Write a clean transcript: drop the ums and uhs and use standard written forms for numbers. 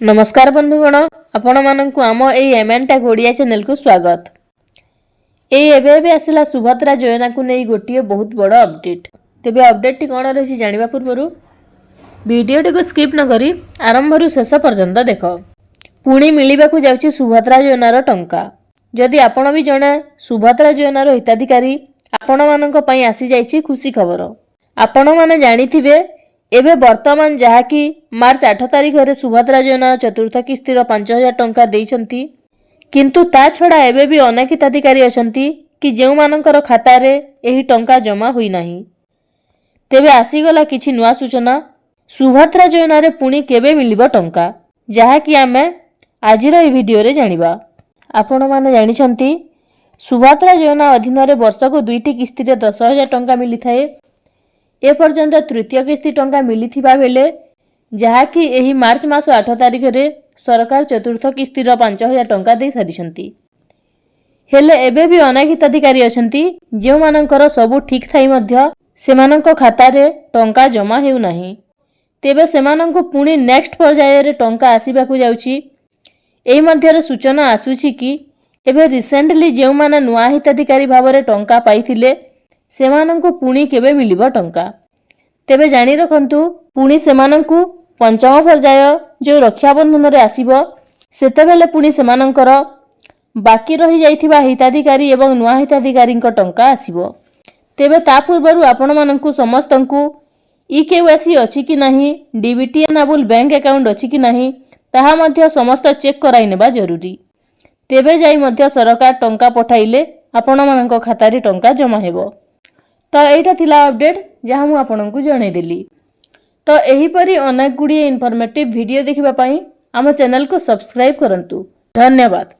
नमस्कार बंधुगण आपण मानक आम एमएनटा ओडिया चैनल को स्वागत। एबे आसला सुभद्रा योजना को नहीं गोटे बहुत बड़ अपडेट। तेबे अपडेट टी कौन रही जानिबा पूर्व वीडियो टी को स्किप न करी आरंभ रु शेष पर्यंत देख। पुणी मिलवा को जाउची सुभद्रा योजनार टंका। जदि आपण भी जणे सुभद्रा योजनार हिताधिकारी आपण मानक पई आसी जाइछि खुशी खबर। आपण माने जानिथिबे एबे वर्तमान जहाँकि मार्च 8 तारिख रे सुभद्रा योजना चतुर्थ किस्तिर 5000 टंका देइछंती, किंतु ता छड़ा एबे भी अनेक हिताधिकारी अछंती कि जेउ मानकर खाता रे एही टंका जमा होई नाही। तेबे आसीगला किछि नुआ सूचना। सुभद्रा योजना रे पुणी केबे मिलिबो टंका, जहाँकि आमे आजिर ए वीडियो रे जानिबा। आपण माने जानिछंती सुभद्रा योजना अधीन रे वर्षको 2टी किस्ति रे 10000 टंका मिली थाए। ए पर्यंत तृतीय किस्ति टंका मिली थिबा बेले जहाँकि एही मार्च मास 8 तारिख रे सरकार चतुर्थ किस्तिर 5000 टंका दे सारिछंती। हेले एबे भी अनेक हिताधिकारी अछंती जेउ मानकर सबु ठीक थाई मध्य सेमानंक खाता रे टंका जमा हेउ नाही। तेबे सेमानंक पुणी नेक्स्ट पर्याय रे टंका आसीबा को जाउची। एही मध्य रे सूचना आसुची कि एबे रिसेंटली जेउ माने नुआ हिताधिकारी भाबरे टंका पाइथिले सेमानंकु पुणी केबे मिलिबो टंका। तेबे जानी रखंतु पुणी सेमानंकु पंचम पर्याय जो रक्षाबंधन रे आसीबो सेतेबेले पुणी सेमानंकर बाकी रही जाइथिबा हिताधिकारी एवं नुआ हिताधिकारी टंका आसीबो। तेबे ता पूर्वरु आपण मानंकु समस्तंकु ईकेवाईसी अछि कि नाही, डीबीटी एनाबल बैंक अकाउंट अछि कि नाही ताहा मध्य समस्त चेक कराइ नेबा जरूरी। तेबे जाई मध्य सरकार टंका पठाइले आपण मानंक खाता रे टंका जमा हेबो। तो एटा थिला अपडेट जहाँ मु आपनकु जणे देली। तो एही परी अनेक गुडी इन्फॉर्मेटिव वीडियो देखिबा पई आम चैनल को सब्सक्राइब करंतु। धन्यवाद।